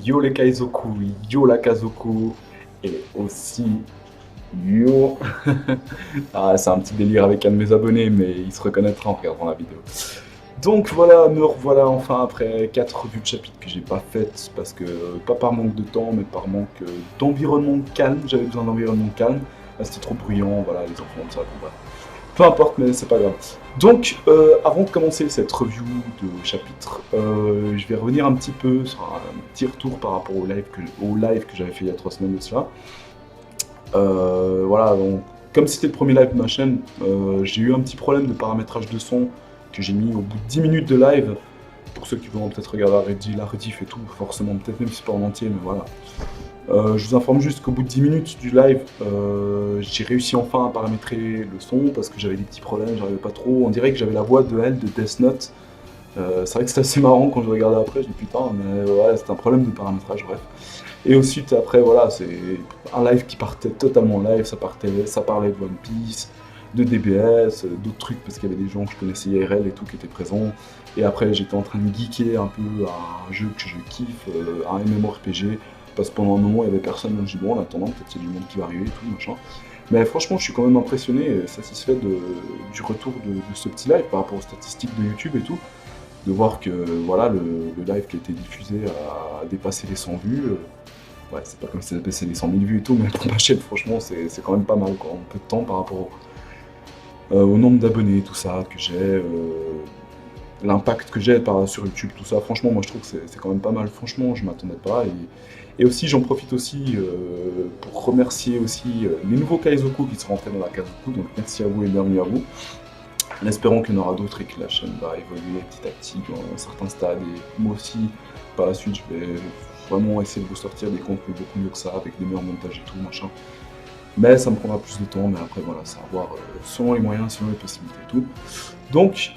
Yo les Kaizoku, yo la Kazoku, et aussi yo. Ah, c'est un petit délire avec un de mes abonnés, mais il se reconnaîtra en regardant la vidéo. Donc voilà, me revoilà enfin après 4 revues de chapitres que j'ai pas faites, parce que, pas par manque de temps, mais par manque d'environnement calme. J'avais besoin d'environnement calme. Là c'était trop bruyant, voilà, les enfants de ça, bon, voilà. Peu importe, mais c'est pas grave. Donc, avant de commencer cette review de chapitre, je vais revenir un petit peu sur un petit retour par rapport au live que j'avais fait il y a 3 semaines de cela. Voilà, donc, comme c'était le premier live de ma chaîne, j'ai eu un petit problème de paramétrage de son que j'ai mis au bout de 10 minutes de live. Pour ceux qui vont peut-être regarder la rediff et tout, forcément, peut-être même si c'est pas en entier, mais voilà. Je vous informe juste qu'au bout de 10 minutes du live, j'ai réussi enfin à paramétrer le son parce que j'avais des petits problèmes, j'arrivais pas trop. On dirait que j'avais la voix de elle de Death Note. C'est vrai que c'était assez marrant quand je regardais après, je dis putain, mais ouais, c'était un problème de paramétrage, bref. Et ensuite, après, voilà, c'est un live qui partait totalement live, ça parlait de One Piece, de DBS, d'autres trucs, parce qu'il y avait des gens que je connaissais IRL et tout qui étaient présents. Et après, j'étais en train de geeker un peu à un jeu que je kiffe, un MMORPG. Parce que pendant un moment, il y avait personne, donc je dis bon, en attendant, peut-être qu'il y a du monde qui va arriver et tout, machin. Mais franchement, je suis quand même impressionné et satisfait du retour de ce petit live par rapport aux statistiques de YouTube et tout. De voir que voilà, le live qui a été diffusé a dépassé les 100 vues. Ouais, c'est pas comme si ça dépassé les 100 000 vues et tout, mais pour ma chaîne, franchement, c'est quand même pas mal, quoi, en peu de temps par rapport au nombre d'abonnés, tout ça, que j'ai, l'impact que j'ai sur YouTube, tout ça. Franchement, moi, je trouve que c'est quand même pas mal. Franchement, je m'attendais pas. Et aussi, j'en profite aussi pour remercier aussi les nouveaux Kaizoku qui sont rentrés dans la Kazoku. Donc, merci à vous et bienvenue à vous. En espérant qu'il y en aura d'autres et que la chaîne va évoluer petit à petit dans certains stades. Et moi aussi, par la suite, je vais vraiment essayer de vous sortir des contenus beaucoup mieux que ça, avec des meilleurs montages et tout, machin. Mais ça me prendra plus de temps, mais après, voilà, c'est à voir selon les moyens, selon les possibilités et tout. Donc,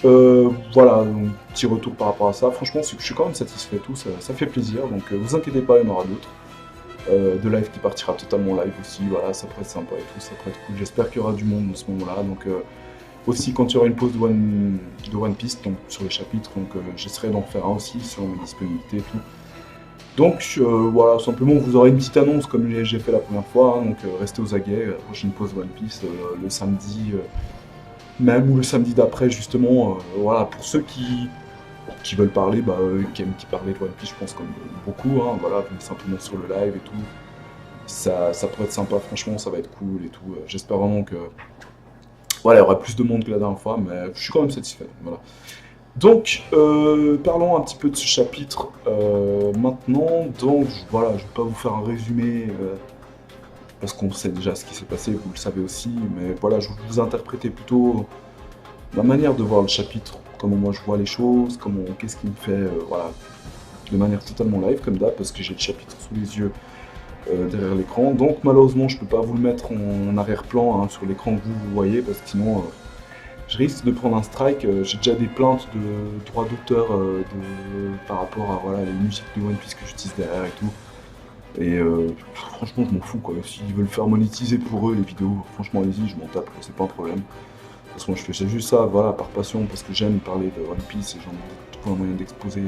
voilà, donc, petit retour par rapport à ça. Franchement, je suis quand même satisfait et tout, ça fait plaisir. Donc, vous inquiétez pas, il y en aura d'autres. De live qui partira totalement live aussi, voilà, ça pourrait être sympa et tout, ça pourrait être cool. J'espère qu'il y aura du monde dans ce moment-là. Donc, aussi, quand il y aura une pause de One Piece, donc sur les chapitres, donc j'essaierai d'en faire un aussi selon mes disponibilités et tout. Donc voilà, simplement vous aurez une petite annonce comme j'ai fait la première fois, hein, donc restez aux aguets, la prochaine pause One Piece le samedi même ou le samedi d'après justement, voilà, pour ceux qui veulent parler, qui aiment parler de One Piece, je pense comme beaucoup, hein, voilà, venez simplement sur le live et tout, ça pourrait être sympa, franchement ça va être cool et tout, j'espère vraiment que, voilà, il y aura plus de monde que la dernière fois, mais je suis quand même satisfait, voilà. Donc, parlons un petit peu de ce chapitre maintenant. Donc, voilà, je ne vais pas vous faire un résumé, parce qu'on sait déjà ce qui s'est passé, vous le savez aussi, mais voilà, je vais vous interpréter plutôt ma manière de voir le chapitre, comment moi je vois les choses, qu'est-ce qui me fait, voilà, de manière totalement live, comme d'hab, parce que j'ai le chapitre sous les yeux derrière l'écran. Donc, malheureusement, je ne peux pas vous le mettre en arrière-plan, hein, sur l'écran que vous voyez, parce que sinon... je risque de prendre un strike, j'ai déjà des plaintes de droits d'auteur par rapport à voilà, les musiques de One Piece que j'utilise derrière et tout. Et franchement, je m'en fous quoi. S'ils veulent faire monétiser pour eux les vidéos, franchement, allez-y, je m'en tape, c'est pas un problème. Parce que moi, je fais juste ça, voilà, par passion, parce que j'aime parler de One Piece et j'ai envie de trouver un moyen d'exposer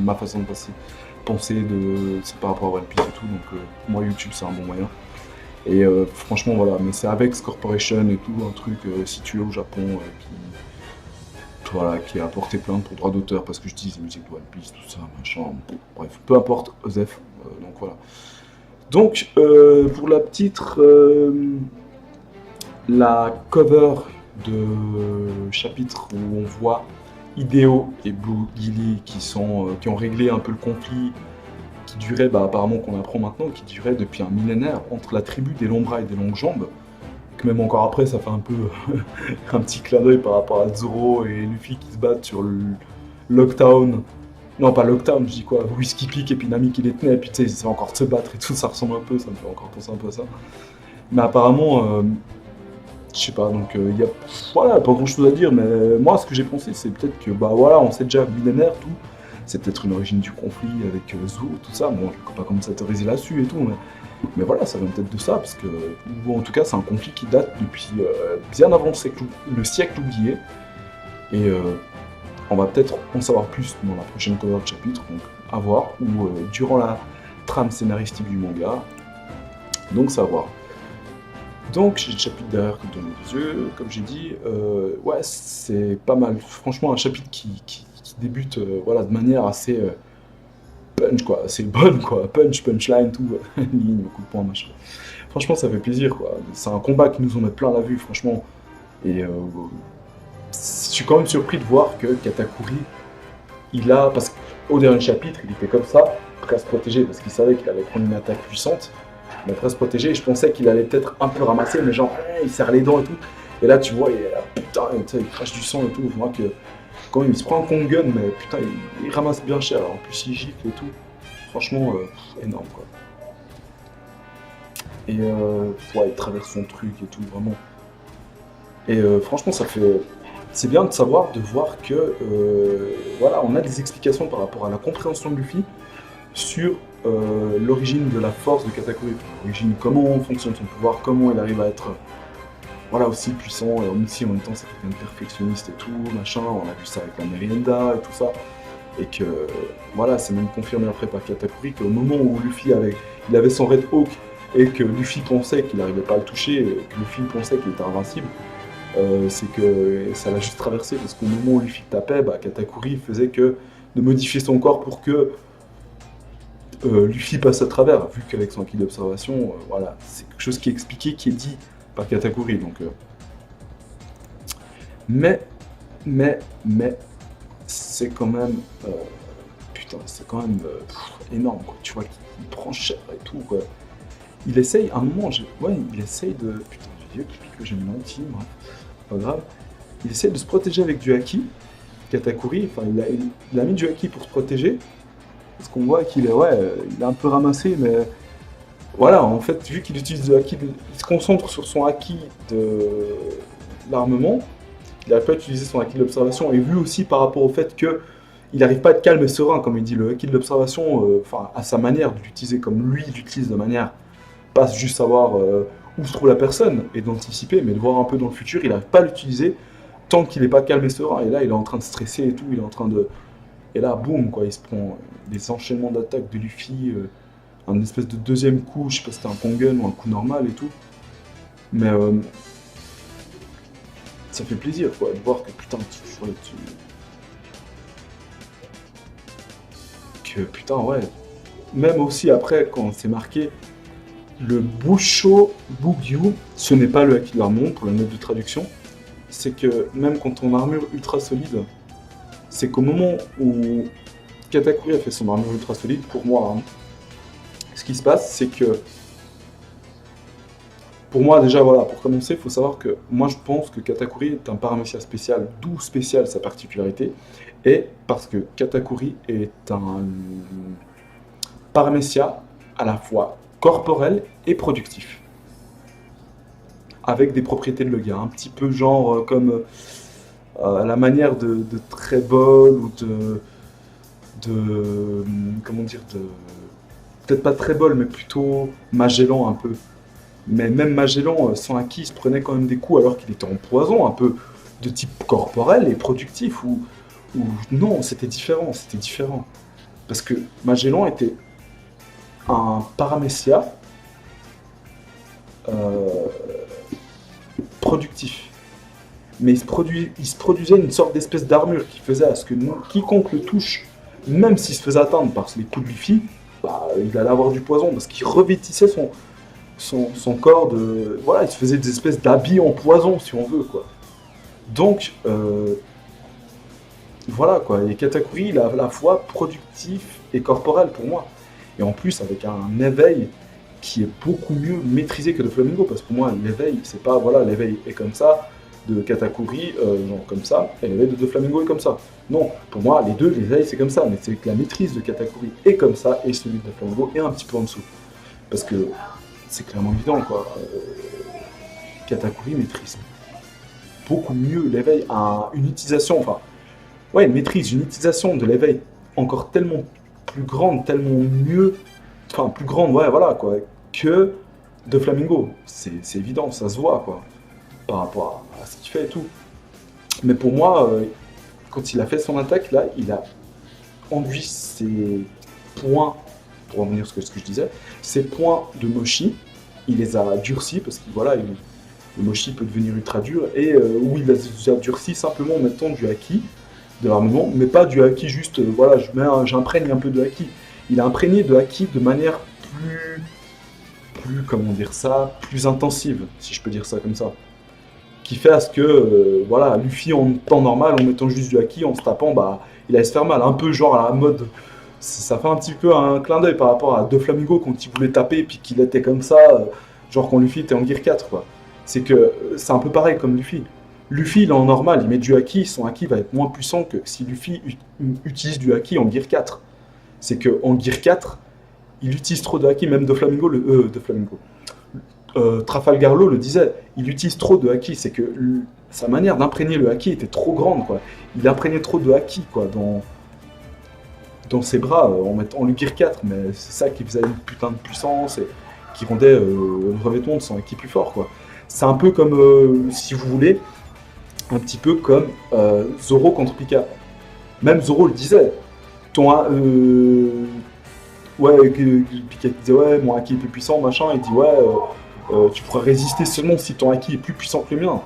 ma façon de penser c'est par rapport à One Piece et tout. Donc, moi, YouTube, c'est un bon moyen. Et franchement, voilà, mais c'est Avex Corporation et tout, un truc situé au Japon qui a porté plainte pour droit d'auteur parce que j'utilise les musiques de One Piece, tout ça, machin. Bon, bref, peu importe, Osef, donc voilà. Donc, pour la petite, la cover de chapitre où on voit Hideo et Blue Gilly qui ont réglé un peu le conflit qui durait, apparemment qu'on apprend maintenant, qui durait depuis un millénaire entre la tribu des longs bras et des longues jambes. Que même encore après, ça fait un peu un petit clin d'œil par rapport à Zoro et Luffy qui se battent sur le Lockdown. Non, pas Lockdown, je dis quoi, Whiskey Peak et puis Nami qui les tenait, et puis tu sais, ils essaient encore de se battre et tout, ça ressemble un peu, ça me fait encore penser un peu à ça. Mais apparemment, je sais pas, donc il y a voilà, pas grand chose à dire, mais moi ce que j'ai pensé, c'est peut-être que, voilà, on sait déjà millénaire, tout. C'est peut-être une origine du conflit avec Zoro, tout ça. Bon, je ne peux pas commencer à théoriser là-dessus et tout, mais voilà, ça vient peut-être de ça, parce que, ou en tout cas, c'est un conflit qui date depuis bien avant le siècle oublié. Et On va peut-être en savoir plus dans la prochaine cover de chapitre, donc à voir, ou durant la trame scénaristique du manga. Donc ça à voir. Donc j'ai le chapitre derrière dans les yeux, comme j'ai dit, ouais c'est pas mal. Franchement un chapitre qui débute voilà, de manière assez punch quoi, assez bonne quoi, punchline, tout, ligne, coup de poing, machin. Franchement ça fait plaisir quoi. C'est un combat qui nous en met plein la vue franchement. Et je suis quand même surpris de voir que Katakuri, il a, parce qu'au dernier chapitre il était comme ça, prêt à se protéger parce qu'il savait qu'il allait prendre une attaque puissante. Mais très se protéger, et je pensais qu'il allait peut-être un peu ramasser, mais genre, il serre les dents et tout. Et là, tu vois, putain, il crache du sang et tout. Je vois que quand même, il se prend un Kong Gun, mais putain, il ramasse bien cher. En plus, il gifle et tout. Franchement, énorme, quoi. Et ouais, il traverse son truc et tout, vraiment. Et franchement, ça fait... C'est bien de savoir, de voir que, voilà, on a des explications par rapport à la compréhension de Luffy sur l'origine de la force de Katakuri, l'origine, comment fonctionne son pouvoir, comment il arrive à être voilà, aussi puissant, et aussi en même temps c'est quelqu'un de perfectionniste et tout, machin, on a vu ça avec la Merienda et tout ça, et que voilà, c'est même confirmé après par Katakuri qu'au moment où Luffy il avait son Red Hawk et que Luffy pensait qu'il n'arrivait pas à le toucher, et que Luffy pensait qu'il était invincible, c'est que ça l'a juste traversé, parce qu'au moment où Luffy tapait, bah, Katakuri faisait que de modifier son corps pour que Luffy passe à travers, vu qu'avec son acquis d'observation, voilà, c'est quelque chose qui est expliqué, qui est dit par Katakuri, donc... Mais, c'est quand même... putain, c'est quand même énorme, quoi. Tu vois qu'il prend cher et tout, quoi. Il essaye, à un moment, ouais, il essaye de... Putain, j'ai dit que j'ai menti, bref, pas grave. Il essaye de se protéger avec du haki, Katakuri, enfin, il a mis du haki pour se protéger, parce qu'on voit qu'il est, ouais, il est un peu ramassé, mais voilà, en fait, vu qu'il utilise le haki, il se concentre sur son haki de l'armement, il n'arrive pas à utiliser son haki de l'observation, et vu aussi par rapport au fait que il n'arrive pas à être calme et serein, comme il dit, le haki de l'observation, enfin, à sa manière de l'utiliser, comme lui l'utilise de manière, pas juste savoir où se trouve la personne et d'anticiper, mais de voir un peu dans le futur, il n'arrive pas à l'utiliser tant qu'il n'est pas calme et serein, et là, il est en train de stresser et tout, il est en train de... Et là, boum, quoi, il se prend des enchaînements d'attaques de Luffy, un espèce de deuxième coup, je sais pas si c'était un Kongen ou un coup normal et tout. Mais ça fait plaisir, quoi, de voir que putain, que putain, ouais. Même aussi après, quand c'est marqué, le Busho Bugyu, ce n'est pas le haki de l'armement pour la note de traduction. C'est que même quand ton armure ultra solide, c'est qu'au moment où Katakuri a fait son armure ultra solide, pour moi, hein, ce qui se passe, c'est que, pour moi, déjà, voilà, pour commencer, il faut savoir que moi, je pense que Katakuri est un paramécia spécial, d'où spécial sa particularité, et parce que Katakuri est un paramécia à la fois corporel et productif, avec des propriétés de Logia, un petit peu genre comme à la manière de Trebol ou comment dire, peut-être pas Trebol, mais plutôt Magellan un peu. Mais même Magellan, sans acquis, il se prenait quand même des coups alors qu'il était en poison, un peu de type corporel et productif, ou non, c'était différent, c'était différent. Parce que Magellan était un paramécia productif. Mais il se produisait une sorte d'espèce d'armure qui faisait à ce que quiconque le touche, même s'il se faisait atteindre par les coups de Luffy, bah, il allait avoir du poison, parce qu'il revêtissait son corps de... Voilà, il se faisait des espèces d'habits en poison, si on veut, quoi. Donc, voilà, quoi. Et Katakuri, il est à la fois productif et corporel, pour moi. Et en plus, avec un éveil qui est beaucoup mieux maîtrisé que de Flamingo, parce que pour moi, l'éveil, c'est pas, voilà, l'éveil est comme ça, de Katakuri, non, comme ça, et l'éveil de Flamingo est comme ça. Non, pour moi, les deux, l'éveil, c'est comme ça, mais c'est que la maîtrise de Katakuri est comme ça, et celui de Flamingo est un petit peu en dessous. Parce que c'est clairement évident, quoi. Katakuri maîtrise beaucoup mieux l'éveil à une utilisation, enfin, ouais, une maîtrise, une utilisation de l'éveil encore tellement plus grande, tellement mieux, enfin, plus grande, ouais, voilà, quoi, que de Flamingo. C'est évident, ça se voit, quoi, par rapport à ce qu'il fait et tout. Mais pour moi, quand il a fait son attaque, là, il a enduit ses points, pour revenir sur ce que je disais, ses points de Moshi, il les a durcis, parce que voilà, le Moshi peut devenir ultra dur, et où il les a durcis simplement en mettant du haki, de l'armement, mais pas du haki juste, voilà, j'imprègne un peu de haki. Il a imprégné de haki de manière comment dire ça, plus intensive, si je peux dire ça comme ça. Qui fait à ce que, voilà, Luffy en temps normal, en mettant juste du haki, en se tapant, bah, il allait se faire mal. Un peu genre à la mode, ça fait un petit peu un clin d'œil par rapport à Doflamingo quand il voulait taper, puis qu'il était comme ça, genre quand Luffy était en Gear 4, quoi. C'est que c'est un peu pareil comme Luffy. Luffy, il est en normal, il met du haki, son haki va être moins puissant que si Luffy utilise du haki en Gear 4. C'est qu'en Gear 4, il utilise trop de haki, même Doflamingo, Trafalgar Law le disait, il utilise trop de haki, c'est que sa manière d'imprégner le haki était trop grande, quoi. Il imprégnait trop de haki, quoi, dans ses bras, en mettant le Gear 4, mais c'est ça qui faisait une putain de puissance et qui rendait le revêtement de son haki plus fort, quoi. C'est un peu comme, si vous voulez, un petit peu comme Zoro contre Pika. Même Zoro le disait, ouais, Pika disait ouais, mon haki est plus puissant, machin, il dit ouais, tu pourras résister seulement si ton haki est plus puissant que le mien,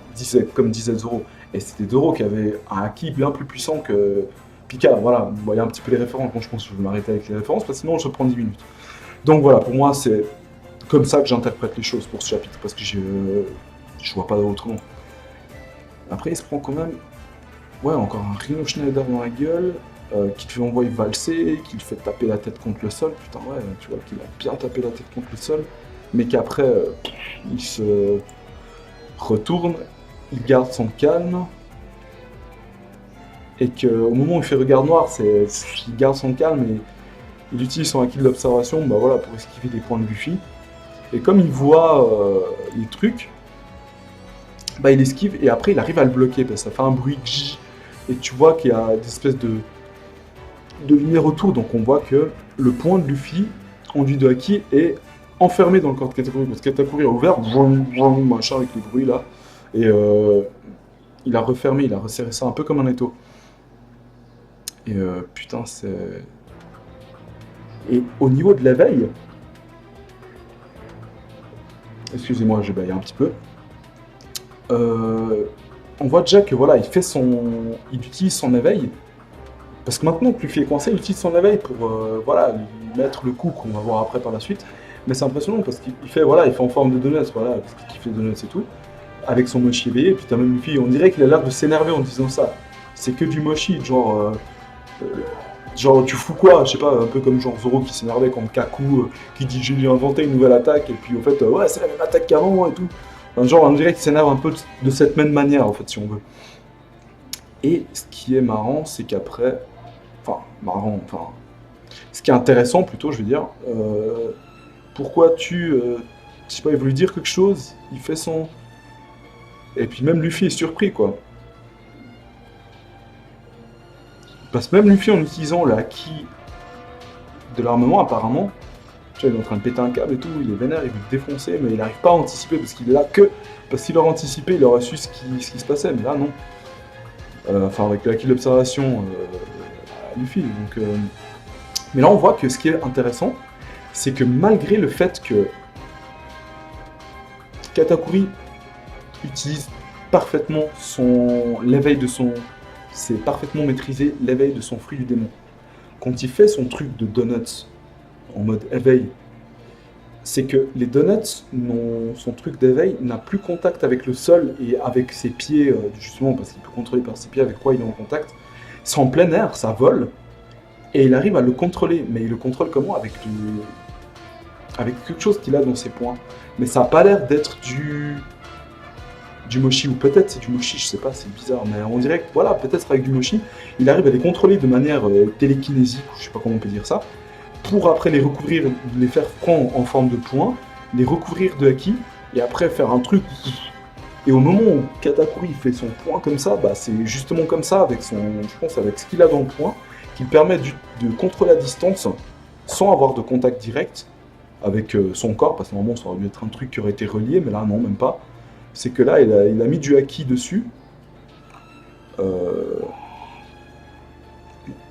comme disait Zoro. Et c'était Zoro qui avait un haki bien plus puissant que Pika. Voilà, vous voyez un petit peu les références. Bon, je pense que je vais m'arrêter avec les références, parce que sinon je prends 10 minutes. Donc voilà, pour moi, c'est comme ça que j'interprète les choses pour ce chapitre, parce que je vois pas autrement. Après, il se prend quand même, ouais, encore un Rhino Schneider dans la gueule, qui te fait envoyer valser, qui le fait taper la tête contre le sol. Putain, ouais, tu vois qu'il a bien tapé la tête contre le sol, mais qu'après, il se retourne, il garde son calme, et qu'au moment où il fait regard noir, il garde son calme et il utilise son haki de l'observation, bah voilà, pour esquiver des points de Luffy. Et comme il voit les trucs, bah il esquive et après il arrive à le bloquer, parce que ça fait un bruit et tu vois qu'il y a des espèces de lumière autour, donc on voit que le point de Luffy, enduit de haki, est enfermé dans le corps de Katakuri, parce que Katakuri a ouvert, machin avec les bruits là, et il a refermé, il a resserré ça un peu comme un étau. Et putain, c'est... Et au niveau de l'éveil, excusez-moi, je baille un petit peu, on voit déjà que voilà, il utilise son éveil, parce que maintenant que Luffy est coincé, il utilise son éveil pour voilà, lui mettre le coup qu'on va voir après par la suite. Mais c'est impressionnant parce qu'il fait, voilà, il fait en forme de donuts, voilà, parce qu'il fait donuts et tout, avec son mochi éveillé, et puis t'as même Luffy, on dirait qu'il a l'air de s'énerver en disant ça. C'est que du mochi, genre tu fous quoi, je sais pas, un peu comme genre Zoro qui s'énervait contre Kaku, qui dit j'ai inventé une nouvelle attaque, et puis en fait, ouais, c'est la même attaque qu'avant et tout. Enfin, genre, on dirait qu'il s'énerve un peu de cette même manière, en fait, si on veut. Et ce qui est marrant, c'est qu'après... Ce qui est intéressant, plutôt, je veux dire, pourquoi je sais pas, il voulait dire quelque chose, il fait son... Et puis même Luffy est surpris, quoi. Parce que même Luffy, en utilisant le haki de l'armement, apparemment, tu vois, il est en train de péter un câble et tout, il est vénère, il veut le défoncer, mais il n'arrive pas à anticiper, parce qu'il est là que... Parce qu'il aurait anticipé, il aurait su ce qui se passait, mais là, non. Enfin, avec le haki de l'observation, Luffy, donc... Mais là, on voit que ce qui est intéressant, c'est que malgré le fait que Katakuri utilise parfaitement l'éveil de son... C'est parfaitement maîtrisé l'éveil de son fruit du démon. Quand il fait son truc de donuts en mode éveil, c'est que les donuts, son truc d'éveil, n'a plus contact avec le sol et avec ses pieds, justement, parce qu'il peut contrôler par ses pieds avec quoi il est en contact. C'est en plein air, ça vole, et il arrive à le contrôler. Mais il le contrôle comment? Avec quelque chose qu'il a dans ses poings. Mais ça n'a pas l'air d'être du mochi, ou peut-être c'est du mochi, je sais pas, c'est bizarre, mais on dirait que, voilà, peut-être avec du mochi, il arrive à les contrôler de manière télékinésique, ou je sais pas comment on peut dire ça, pour après les recouvrir, les faire prendre en forme de poing, les recouvrir de haki, et après faire un truc. Et au moment où Katakuri fait son poing comme ça, bah c'est justement comme ça, avec je pense avec ce qu'il a dans le poing, qui permet de contrôler la distance sans avoir de contact direct avec son corps, parce que normalement ça aurait dû être un truc qui aurait été relié, mais là non, même pas. C'est que là, il a mis du haki dessus.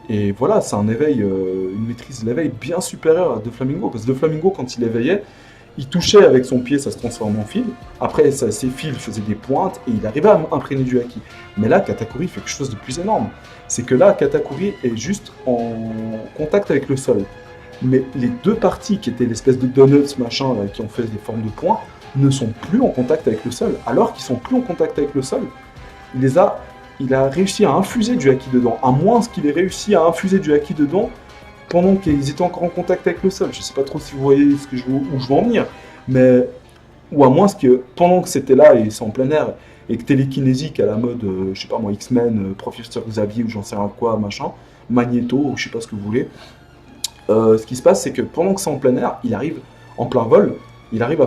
Et voilà, c'est un éveil, une maîtrise de l'éveil bien supérieure à Doflamingo. Parce que Doflamingo, quand il éveillait, il touchait avec son pied, ça se transformait en fil. Après, ses fils faisaient des pointes et il arrivait à imprégner du haki. Mais là, Katakuri fait quelque chose de plus énorme. C'est que là, Katakuri est juste en contact avec le sol. Mais les deux parties qui étaient l'espèce de donuts, machin, là, qui ont fait des formes de points, ne sont plus en contact avec le sol. Alors qu'ils sont plus en contact avec le sol, il les a, il a réussi à infuser du haki dedans. À moins qu'il ait réussi à infuser du haki dedans pendant qu'ils étaient encore en contact avec le sol. Je sais pas trop si vous voyez où je veux en venir, mais ou à moins que pendant que c'était là et c'est en plein air et que télékinésique à la mode, je sais pas moi, X-Men, Professeur Xavier ou j'en sais rien quoi, machin, Magneto, ou je sais pas ce que vous voulez. Ce qui se passe, c'est que pendant que c'est en plein air, il arrive en plein vol, il arrive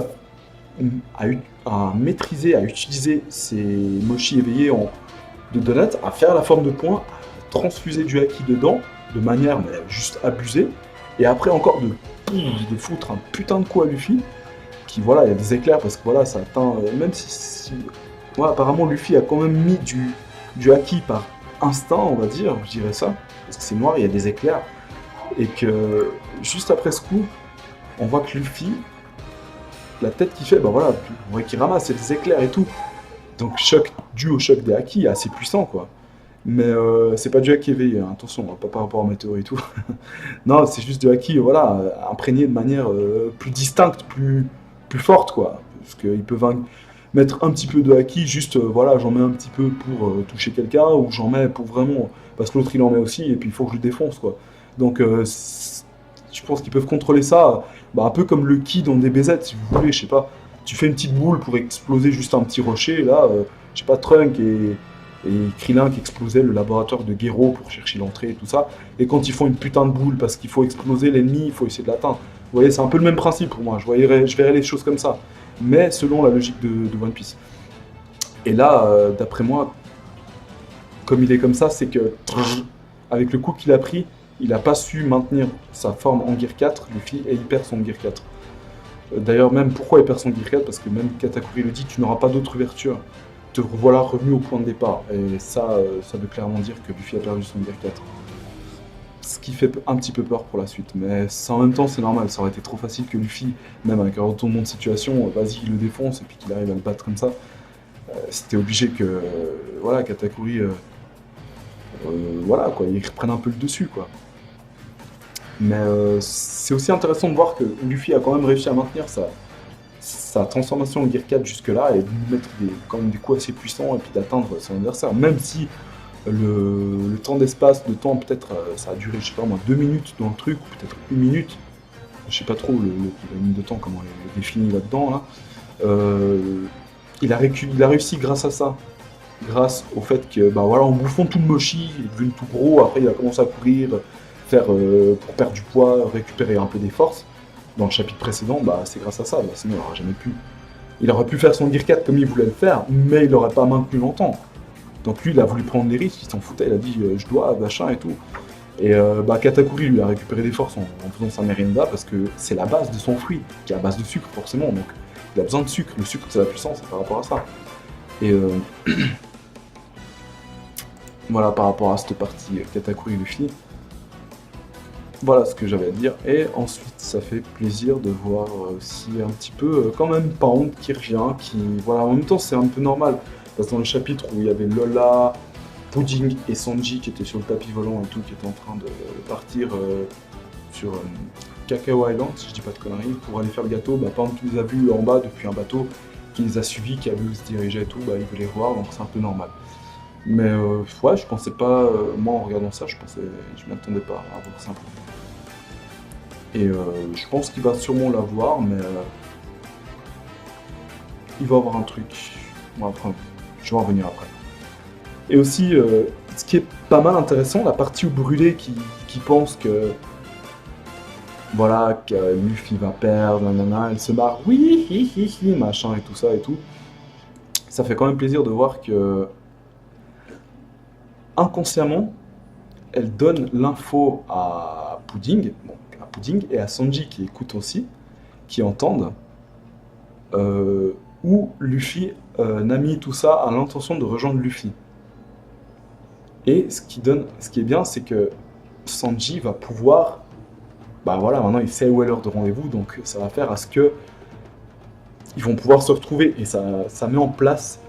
à maîtriser, à utiliser ses mochis éveillés de donuts, à faire la forme de point, à transfuser du haki dedans, de manière mais juste abusée, et après encore de foutre un putain de coup à Luffy, qui voilà, il y a des éclairs parce que voilà, ça atteint, même si ouais, apparemment Luffy a quand même mis du haki par instinct, on va dire, je dirais ça, parce que c'est noir, il y a des éclairs, et que juste après ce coup, on voit que Luffy, la tête qu'il fait, bah voilà, on voit qu'il ramasse, c'est des éclairs et tout. Donc choc dû au choc des haki, assez puissant quoi. Mais c'est pas du haki éveillé, hein, attention, pas par rapport à Météo et tout. Non, c'est juste du haki, voilà, imprégné de manière plus distincte, plus forte quoi. Parce qu'ils peuvent mettre un petit peu de haki, juste voilà, j'en mets un petit peu pour toucher quelqu'un, ou j'en mets pour vraiment. Parce que l'autre il en met aussi, et puis il faut que je le défonce quoi. Donc je pense qu'ils peuvent contrôler ça, bah, un peu comme le ki dans DBZ, si vous voulez, je sais pas. Tu fais une petite boule pour exploser juste un petit rocher, là, je sais pas, Trunk et Krillin qui explosaient le laboratoire de Gero pour chercher l'entrée et tout ça. Et quand ils font une putain de boule parce qu'il faut exploser l'ennemi, il faut essayer de l'atteindre. Vous voyez, c'est un peu le même principe pour moi, je verrais les choses comme ça. Mais selon la logique de One Piece. Et là, d'après moi, comme il est comme ça, c'est que avec le coup qu'il a pris, il n'a pas su maintenir sa forme en Gear 4, Luffy, et il perd son Gear 4. D'ailleurs, même pourquoi il perd son Gear 4, parce que même Katakuri le dit, tu n'auras pas d'autre ouverture. Te revoilà revenu au point de départ. Et ça, ça veut clairement dire que Luffy a perdu son Gear 4. Ce qui fait un petit peu peur pour la suite. Mais ça, en même temps, c'est normal. Ça aurait été trop facile que Luffy, même avec un retournement de situation, vas-y, il le défonce et puis qu'il arrive à le battre comme ça. C'était obligé que voilà, Katakuri, voilà, quoi, il reprenne un peu le dessus, quoi. Mais c'est aussi intéressant de voir que Luffy a quand même réussi à maintenir sa transformation en Gear 4 jusque-là et de lui mettre quand même des coups assez puissants et puis d'atteindre son adversaire. Même si le temps d'espace, de temps, peut-être ça a duré, je sais pas moi, 2 minutes dans le truc, ou peut-être 1 minute. Je sais pas trop la limite de temps, comment elle est définie là-dedans. Là. Il a réussi grâce à ça. Grâce au fait que, bah voilà, en bouffant tout le mochi, il est devenu tout gros, après il a commencé à courir, pour perdre du poids, récupérer un peu des forces. Dans le chapitre précédent, bah c'est grâce à ça, bah, sinon il n'aurait jamais pu. Il aurait pu faire son Gear 4 comme il voulait le faire, mais il n'aurait pas maintenu longtemps. Donc lui, il a voulu prendre des risques, il s'en foutait, il a dit je dois, machin et tout. Et bah, Katakuri lui a récupéré des forces en faisant sa merinda parce que c'est la base de son fruit, qui est à base de sucre forcément, donc il a besoin de sucre. Le sucre c'est la puissance par rapport à ça. Et voilà par rapport à cette partie Katakuri Luffy. Voilà ce que j'avais à dire. Et ensuite, ça fait plaisir de voir aussi un petit peu, quand même, Pound qui revient, qui, voilà, en même temps, c'est un peu normal. Parce que dans le chapitre où il y avait Lola, Pudding et Sanji qui étaient sur le tapis volant et tout, qui étaient en train de partir sur Cacao Island, si je dis pas de conneries, pour aller faire le gâteau, bah, Pound qui les a vus en bas depuis un bateau, qui les a suivis, qui a vu où ils se dirigeaient et tout, bah, il veut les voir, donc c'est un peu normal. Mais ouais, je pensais pas, moi en regardant ça, je m'attendais pas à voir ça. Et je pense qu'il va sûrement l'avoir, mais il va avoir un truc. Bon, après, je vais en revenir après. Et aussi, ce qui est pas mal intéressant, la partie où Brûlé qui pense que voilà, que Luffy va perdre, nanana, elle se marre, oui, hi, hi, hi, machin et tout ça et tout. Ça fait quand même plaisir de voir que inconsciemment, elle donne l'info à Pudding, bon, à Pudding et à Sanji qui écoutent aussi, qui entendent, où Luffy, Nami, tout ça, a l'intention de rejoindre Luffy. Et ce qui est bien, c'est que Sanji va pouvoir, bah voilà, maintenant il sait où est l'heure de rendez-vous, donc ça va faire à ce que ils vont pouvoir se retrouver et ça met en place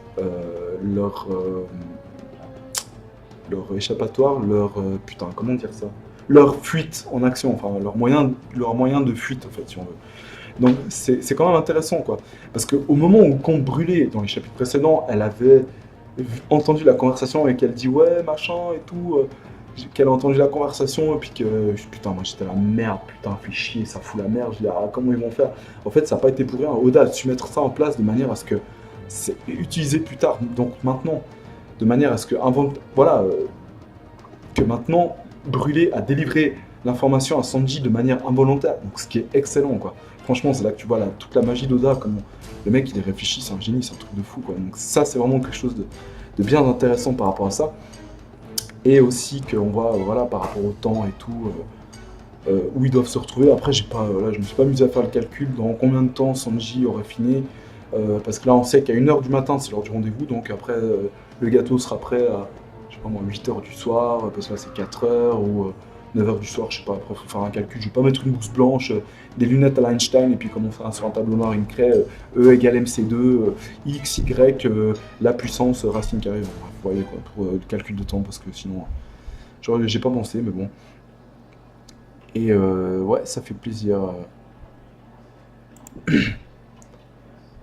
leur échappatoire, putain, comment dire ça? Leur fuite en action, enfin leur moyen de fuite en fait, si on veut. Donc c'est quand même intéressant quoi, parce qu'au moment où quand Brûlé, dans les chapitres précédents, elle avait entendu la conversation et qu'elle dit ouais machin et tout, qu'elle a entendu la conversation et puis que putain moi j'étais la merde, putain fait chier, ça fout la merde, je dis ah, comment ils vont faire? En fait ça n'a pas été pour rien, Oda a su mettre ça en place de manière à ce que c'est utilisé plus tard, donc maintenant, de manière à ce que voilà, que maintenant Brûlé a délivré l'information à Sanji de manière involontaire, donc ce qui est excellent quoi. Franchement c'est là que tu vois toute la magie d'Oda, comme le mec il est réfléchi, c'est un génie, c'est un truc de fou quoi. Donc ça c'est vraiment quelque chose de bien intéressant par rapport à ça. Et aussi qu'on voit voilà, par rapport au temps et tout, où ils doivent se retrouver. Après, là, je me suis pas amusé à faire le calcul dans combien de temps Sanji aurait fini. Parce que là, on sait qu'à 1h du matin, c'est l'heure du rendez-vous. Donc après, le gâteau sera prêt à, je sais pas moi, 8h du soir, parce que là, c'est 4h, ou 9h du soir, je sais pas. Après, il faut faire un calcul. Je vais pas mettre une blouse blanche, des lunettes à l'Einstein, et puis commencer sur un tableau noir une craie, E égale MC2, X, Y, la puissance, racine carrée. Bon, bref, vous voyez quoi, pour le calcul de temps, parce que sinon, j'ai pas pensé, mais bon. Et ouais, ça fait plaisir.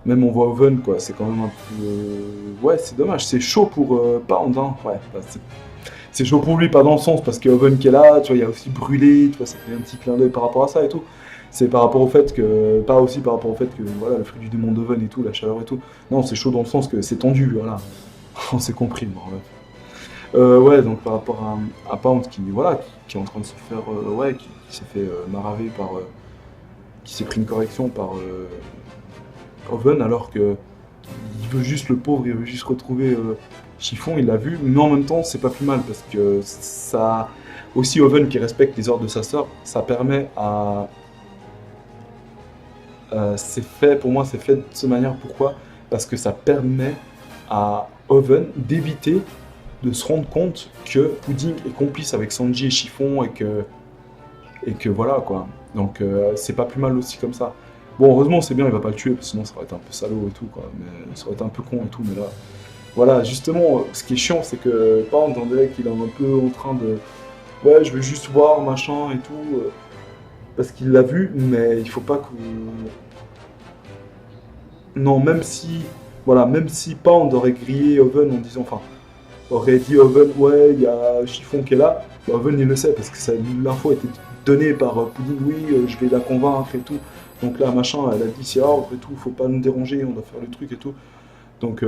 Même on voit Oven, quoi, c'est quand même un peu. Ouais, c'est dommage, c'est chaud pour Pound, hein. Ouais, bah, c'est chaud pour lui, pas dans le sens, parce qu'il y a Oven qui est là, tu vois, il y a aussi Brûlé, tu vois, ça fait un petit clin d'œil par rapport à ça et tout. C'est par rapport au fait que. Pas aussi par rapport au fait que, voilà, le fruit du démon d'Oven et tout, la chaleur et tout. Non, c'est chaud dans le sens que c'est tendu, voilà. On s'est compris, bon, ouais. Ouais, donc par rapport à Pound qui, voilà, qui est en train de se faire. Ouais, qui s'est fait maraver par. Qui s'est pris une correction par Oven, alors que il veut juste le pauvre, il veut juste retrouver Chiffon, il l'a vu, mais en même temps, c'est pas plus mal parce que ça. Aussi, Oven qui respecte les ordres de sa sœur, ça permet à. C'est fait, pour moi, c'est fait de cette manière. Pourquoi? Parce que ça permet à Oven d'éviter de se rendre compte que Pudding est complice avec Sanji et Chiffon et que voilà quoi. Donc c'est pas plus mal aussi comme ça. Bon, heureusement c'est bien, il va pas le tuer, parce que sinon ça aurait été un peu salaud et tout quoi. Mais ça aurait été un peu con et tout, mais là. Voilà, justement, ce qui est chiant, c'est que par exemple, dans Derek, il est un peu en train de. Ouais, je veux juste voir, machin et tout. Parce qu'il l'a vu, mais il faut pas que. Non, même si. Voilà, même si Pound aurait grillé Oven en disant. Enfin, aurait dit Oven, ouais, il y a Chiffon qui est là, bah, Oven il le sait parce que l'info a été donnée par Pudding, oui, je vais la convaincre et tout. Donc là, machin, elle a dit c'est ordre et tout, faut pas nous déranger, on doit faire le truc et tout. Donc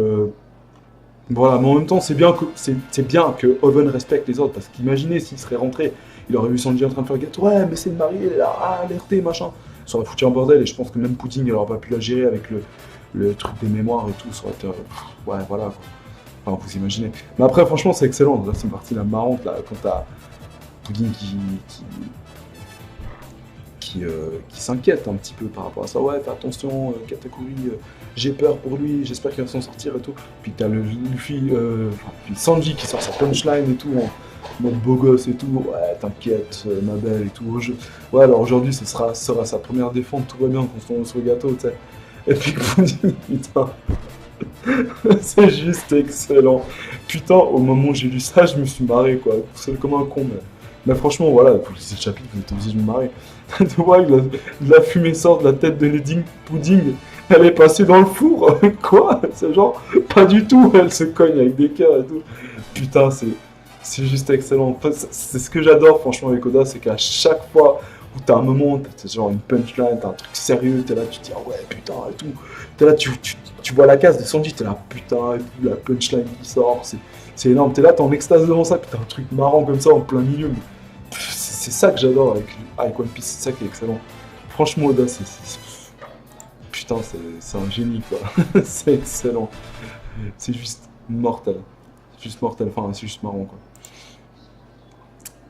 voilà, mais en même temps, c'est bien que Oven respecte les ordres parce qu'imaginez s'il serait rentré, il aurait vu Sanji en train de faire le gâteau, ouais, mais c'est une mariée, elle a alerté, machin. Ça aurait foutu un bordel et je pense que même Pudding, il aurait pas pu la gérer avec le truc des mémoires et tout, ça aurait été. Ouais, voilà quoi. Enfin, vous imaginez. Mais après, franchement, c'est excellent. Là, c'est une partie là, marrante, là, quand t'as Pudding qui s'inquiète un petit peu par rapport à ça. Ouais, fais attention, Katakuri, j'ai peur pour lui, j'espère qu'il va s'en sortir et tout. Puis t'as le Luffy, puis Sanji qui sort sa punchline et tout, en mode beau gosse et tout. Ouais, t'inquiète, ma belle et tout. Ouais, alors aujourd'hui, ce sera sa première défense, tout va bien, qu'on se lance sur le gâteau, tu sais. Et puis Pudding, putain. C'est juste excellent. Putain, au moment où j'ai lu ça, je me suis marré, quoi. C'est comme un con, mais franchement, voilà, pour ces chapitres, vous êtes obligé de me marrer. Tu vois, la fumée sort de la tête de Lady Pudding. Elle est passée dans le four. Quoi? C'est genre, pas du tout. Elle se cogne avec des cœurs et tout. Putain, c'est juste excellent. Enfin, c'est ce que j'adore, franchement, avec Oda, c'est qu'à chaque fois où t'as un moment, t'as genre une punchline, t'as un truc sérieux, t'es là, tu te dis, ah ouais, putain, et tout. T'es là, tu vois la case de Sanji, t'es là, putain, et tout, la punchline qui sort, c'est énorme. T'es là, t'es en extase devant ça, puis t'as un truc marrant comme ça en plein milieu. C'est ça que j'adore avec One Piece, c'est ça qui est excellent. Franchement, Oda, putain, c'est un génie, quoi. C'est excellent. C'est juste mortel. C'est juste mortel, enfin, c'est juste marrant, quoi.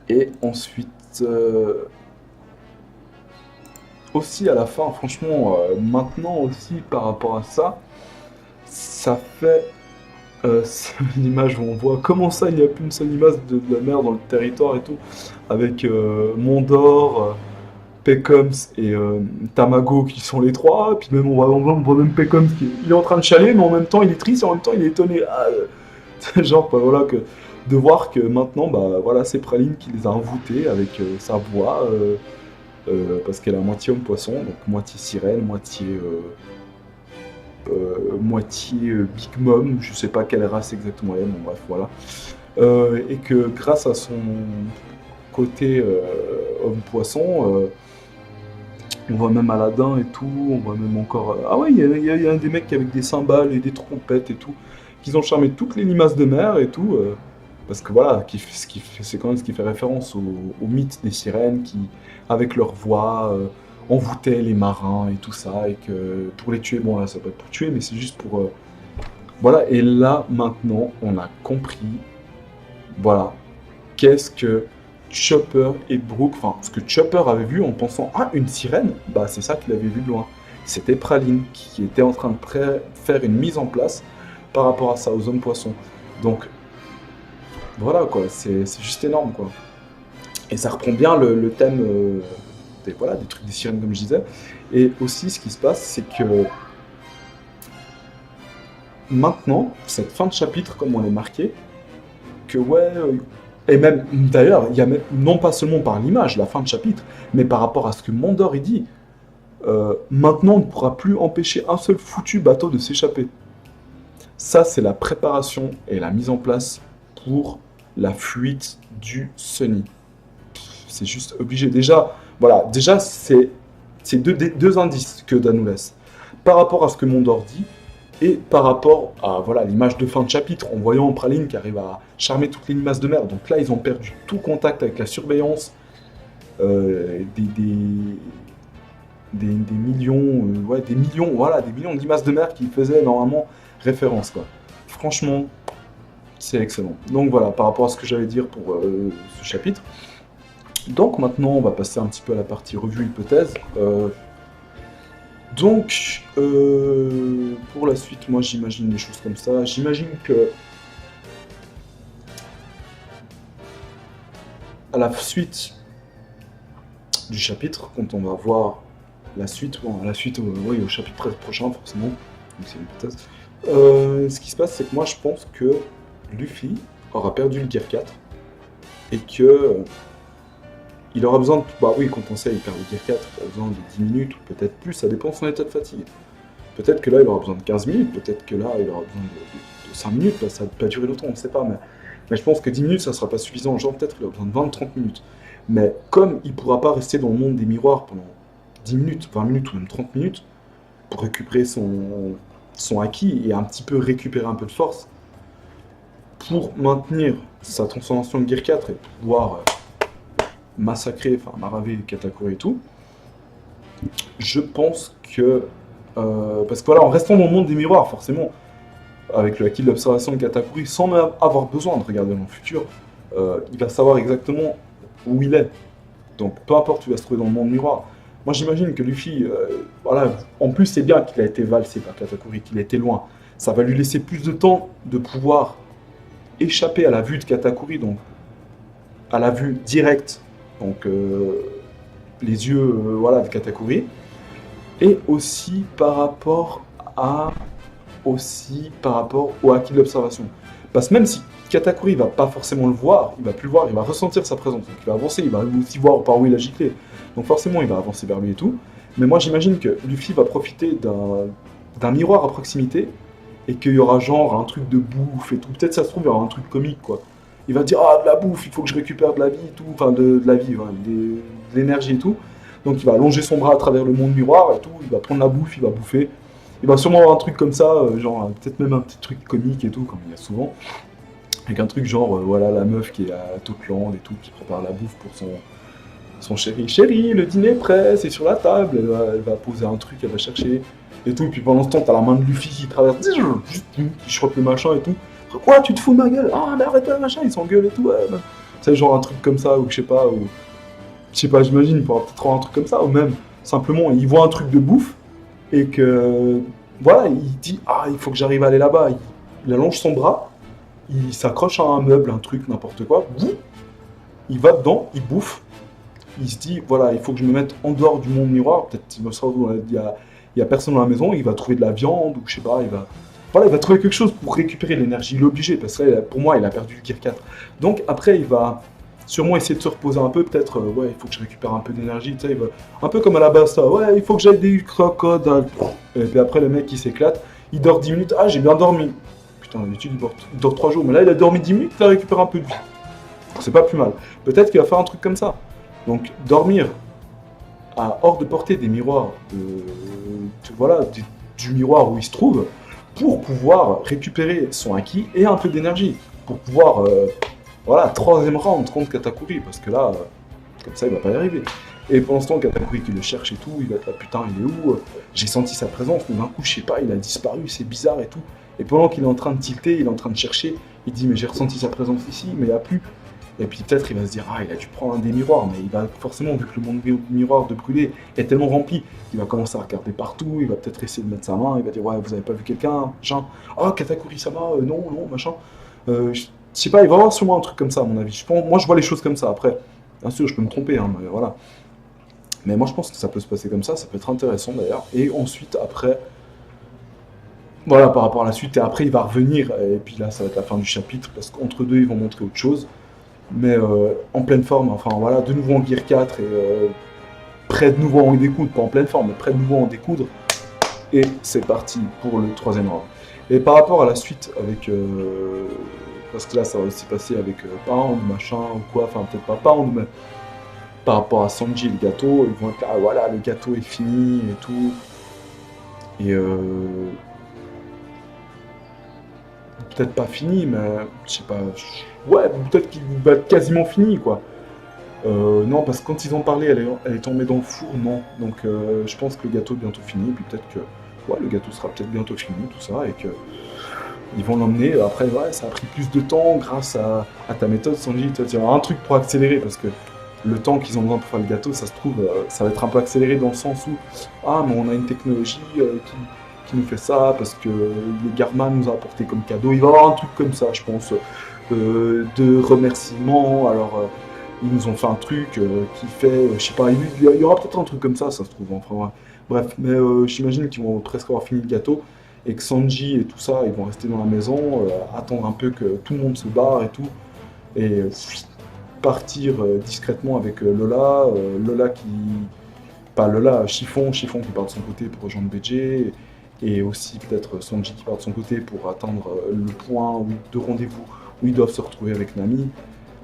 Et ensuite, aussi à la fin, franchement, maintenant aussi par rapport à ça, ça fait C'est l'image où on voit comment ça, il n'y a plus une seule image de la mer dans le territoire et tout, avec Mondor, Pecoms et Tamago qui sont les trois, puis même on voit même Pecoms qui il est en train de chialer, mais en même temps il est triste et en même temps il est étonné. Ah, genre, bah, voilà, de voir que maintenant, bah, voilà, c'est Praline qui les a envoûtés avec sa voix, parce qu'elle est à moitié homme poisson, donc moitié sirène, moitié Big Mom, je sais pas quelle race exactement elle est, bon bref, voilà. Et que grâce à son côté homme poisson, on voit même Aladdin et tout, on voit même encore. Ah ouais, il y a un des mecs avec des cymbales et des trompettes et tout, qu'ils ont charmé toutes les limaces de mer et tout, parce que voilà, c'est quand même ce qui fait référence au mythe des sirènes qui, avec leur voix, envoûtaient les marins et tout ça, et que pour les tuer, bon là ça peut être pour tuer, mais c'est juste pour. Voilà, et là maintenant on a compris, voilà, qu'est-ce que Chopper et Brooke, enfin, ce que Chopper avait vu en pensant ah, une sirène, bah c'est ça qu'il avait vu de loin. C'était Praline qui était en train de faire une mise en place par rapport à ça, aux hommes poissons. Donc voilà quoi, c'est juste énorme quoi. Et ça reprend bien le thème voilà, des trucs des sirènes comme je disais. Et aussi ce qui se passe, c'est que maintenant, cette fin de chapitre, comme on l'a marqué, que ouais, et même d'ailleurs, il y a même, non pas seulement par l'image, la fin de chapitre, mais par rapport à ce que Mondor il dit, maintenant on ne pourra plus empêcher un seul foutu bateau de s'échapper. Ça, c'est la préparation et la mise en place pour la fuite du Sunny. C'est juste obligé. Déjà, voilà, déjà c'est deux indices que Dan nous laisse. Par rapport à ce que Mondor dit, et par rapport à voilà l'image de fin de chapitre, en voyant Praline qui arrive à charmer toutes les limaces de mer. Donc là, ils ont perdu tout contact avec la surveillance des millions, ouais, des millions, voilà, des millions de limaces de mer qui faisaient normalement référence, quoi. Franchement, c'est excellent. Donc voilà, par rapport à ce que j'allais dire pour ce chapitre. Donc maintenant, on va passer un petit peu à la partie revue hypothèse. Donc, pour la suite, moi j'imagine des choses comme ça. J'imagine que à la suite du chapitre, quand on va voir la suite, bon, à la suite, oui, au chapitre prochain forcément, donc c'est une hypothèse. Ce qui se passe, c'est que moi je pense que Luffy aura perdu le Gear 4 et que il aura besoin de... Bah oui, quand on sait, il perd le Gear 4, il a besoin de 10 minutes, ou peut-être plus, ça dépend de son état de fatigue. Peut-être que là, il aura besoin de 15 minutes, peut-être que là, il aura besoin de 5 minutes, là, ça ne peut pas durer longtemps, on ne sait pas, mais je pense que 10 minutes, ça ne sera pas suffisant, genre peut-être qu'il a besoin de 20-30 minutes. Mais comme il ne pourra pas rester dans le monde des miroirs pendant 10 minutes, 20 minutes ou même 30 minutes, pour récupérer son acquis et un petit peu récupérer un peu de force, pour maintenir sa transformation de Gear 4 et pouvoir... massacrer, enfin maraver Katakuri et tout, je pense que... parce que voilà, en restant dans le monde des miroirs, forcément, avec le acquis de l'observation de Katakuri, sans même avoir besoin de regarder dans le futur, il va savoir exactement où il est. Donc peu importe où il va se trouver dans le monde miroir. Moi j'imagine que Luffy, voilà, en plus c'est bien qu'il a été valsé par Katakuri, qu'il a été loin. Ça va lui laisser plus de temps de pouvoir échapper à la vue de Katakuri, donc à la vue directe, donc les yeux voilà, de Katakuri, et aussi par rapport au acquis de l'observation. Parce que même si Katakuri va pas forcément le voir, il va plus le voir, il va ressentir sa présence, donc il va avancer, il va aussi voir par où il a giclé, donc forcément il va avancer vers lui et tout, mais moi j'imagine que Luffy va profiter d'un miroir à proximité, et qu'il y aura genre un truc de bouffe et tout, peut-être ça se trouve il y aura un truc comique quoi. Il va dire ah de la bouffe, il faut que je récupère de la vie et tout, enfin de la vie, voilà, de l'énergie et tout. Donc il va allonger son bras à travers le monde miroir et tout, il va prendre la bouffe, il va bouffer. Il va sûrement avoir un truc comme ça, genre peut-être même un petit truc comique et tout, comme il y a souvent. Avec un truc genre voilà la meuf qui est à Tokland et tout, qui prépare la bouffe pour son chéri. Chéri, le dîner est prêt, c'est sur la table, elle va poser un truc, elle va chercher et tout. Et puis pendant ce temps, t'as la main de Luffy qui traverse, juste qui chope le machin et tout. Quoi, tu te fous de ma gueule? Ah, mais arrête-toi, machin, ils s'engueulent et tout. Ouais, bah. C'est genre un truc comme ça, ou je sais pas, j'imagine, il pourra peut-être avoir un truc comme ça, ou même simplement, il voit un truc de bouffe, et que, voilà, il dit, ah, il faut que j'arrive à aller là-bas. il allonge son bras, il s'accroche à un meuble, un truc, n'importe quoi, boum, il va dedans, il bouffe, il se dit, voilà, il faut que je me mette en dehors du monde miroir, peut-être il y a personne dans la maison, il va trouver de la viande, ou je sais pas, voilà, il va trouver quelque chose pour récupérer l'énergie, il est obligé, parce que là, pour moi, il a perdu le Gear 4. Donc après, il va sûrement essayer de se reposer un peu, peut-être, ouais, il faut que je récupère un peu d'énergie, tu sais, un peu comme à la base, ça, ouais, il faut que j'aille des crocodiles. Et puis après, le mec, il s'éclate, il dort 10 minutes, ah, j'ai bien dormi. Putain, d'habitude, il dort 3 jours, mais là, il a dormi 10 minutes, il a récupéré un peu de vie. C'est pas plus mal. Peut-être qu'il va faire un truc comme ça. Donc, dormir hors de portée des miroirs, voilà, du miroir où il se trouve, pour pouvoir récupérer son acquis et un peu d'énergie. Pour pouvoir, voilà, troisième round contre Katakuri, parce que là, comme ça, il va pas y arriver. Et pendant ce temps, Katakuri qui le cherche et tout, il va être là, putain, il est où? J'ai senti sa présence, mais d'un coup, je sais pas, il a disparu, c'est bizarre et tout. Et pendant qu'il est en train de tilter, il est en train de chercher, il dit, mais j'ai ressenti sa présence ici, mais il n'y a plus. Et puis peut-être il va se dire, ah, il a dû prendre un des miroirs, mais il va forcément, vu que le monde miroir de brûler est tellement rempli, il va commencer à regarder partout, il va peut-être essayer de mettre sa main, il va dire, ouais, vous avez pas vu quelqu'un, machin, ah, Katakuri-sama, non, non, machin. Je sais pas, il va y avoir sûrement un truc comme ça, à mon avis. Moi, je vois les choses comme ça, après. Bien sûr, je peux me tromper, hein, mais voilà. Mais moi, je pense que ça peut se passer comme ça peut être intéressant d'ailleurs. Et ensuite, après, voilà, par rapport à la suite, et après, il va revenir, et puis là, ça va être la fin du chapitre, parce qu'entre deux, ils vont montrer autre chose. Mais en pleine forme, enfin voilà, de nouveau en Gear 4 et prêt de nouveau à en découdre, pas en pleine forme, mais prêt de nouveau à en découdre. Et c'est parti pour le troisième round. Et par rapport à la suite avec... parce que là ça va aussi passer avec Pound, machin ou quoi, enfin peut-être pas Pound, mais par rapport à Sanji et le gâteau, ils vont être là, voilà, le gâteau est fini et tout. Et peut-être pas fini, mais je sais pas, ouais, peut-être qu'il va être quasiment fini, quoi. Non, parce que quand ils ont parlé, elle est tombée dans le four, non. Donc je pense que le gâteau est bientôt fini, puis peut-être que ouais, le gâteau sera peut-être bientôt fini, tout ça, et que ils vont l'emmener. Après, ouais, ça a pris plus de temps grâce à ta méthode, Sanji. Tu as un truc pour accélérer, parce que le temps qu'ils ont besoin pour faire le gâteau, ça se trouve, ça va être un peu accéléré dans le sens où, ah, mais on a une technologie qui nous fait ça, parce que les Garman nous a apporté comme cadeau. Il va y avoir un truc comme ça, je pense, de remerciements. Alors, ils nous ont fait un truc qui fait, je sais pas, il y aura peut-être un truc comme ça se trouve. Enfin, ouais. Bref, mais j'imagine qu'ils vont presque avoir fini le gâteau et que Sanji et tout ça, ils vont rester dans la maison, attendre un peu que tout le monde se barre et tout, et partir discrètement avec Lola, Lola qui... Pas Lola, Chiffon qui part de son côté pour rejoindre BJ, et aussi peut-être Sanji qui part de son côté pour attendre le point de rendez-vous où ils doivent se retrouver avec Nami.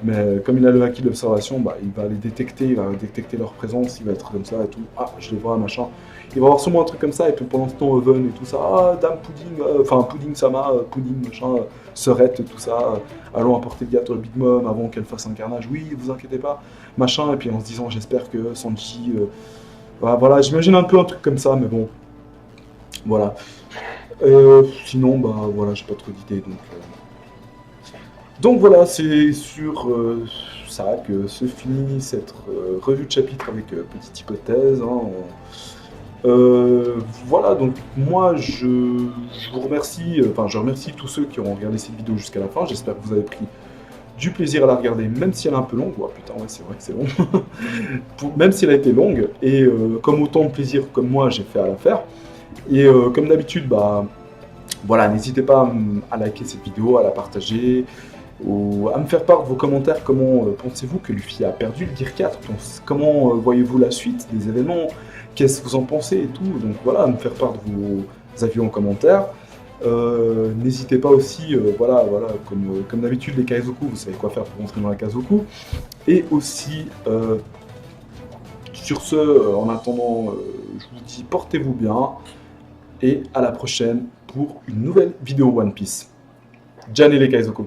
Mais comme il a le acquis de l'observation, bah, il va les détecter, il va détecter leur présence, il va être comme ça et tout. Ah, je les vois, machin. Il va y avoir sûrement un truc comme ça, et puis pendant ce temps, Oven et tout ça, ah, Dame Pudding, enfin Pudding-sama, Pudding, machin, Serette, tout ça, allons apporter le gâteau à Big Mom avant qu'elle fasse un carnage, oui, vous inquiétez pas, machin, et puis en se disant, j'espère que Sanji. Voilà, j'imagine un peu un truc comme ça, mais bon, voilà. Sinon, bah voilà, j'ai pas trop d'idées, donc voilà, c'est sur ça que se finit cette revue de chapitre avec petite hypothèse. Hein. Voilà, donc moi je vous remercie, enfin je remercie tous ceux qui ont regardé cette vidéo jusqu'à la fin. J'espère que vous avez pris du plaisir à la regarder, même si elle est un peu longue. Oh, putain, ouais, c'est vrai que c'est long. Même si elle a été longue, et comme autant de plaisir comme moi j'ai fait à la faire. Et comme d'habitude, bah voilà, n'hésitez pas à liker cette vidéo, à la partager, ou à me faire part de vos commentaires. Comment pensez-vous que Luffy a perdu le Gear 4? Comment voyez-vous la suite des événements? Qu'est-ce que vous en pensez et tout? Donc voilà, à me faire part de vos avis en commentaire. N'hésitez pas aussi, voilà, comme d'habitude, les Kaizoku, vous savez quoi faire pour rentrer dans la Kazoku. Et aussi, sur ce, en attendant, je vous dis portez-vous bien, et à la prochaine pour une nouvelle vidéo One Piece. Jan et les Kaizoku.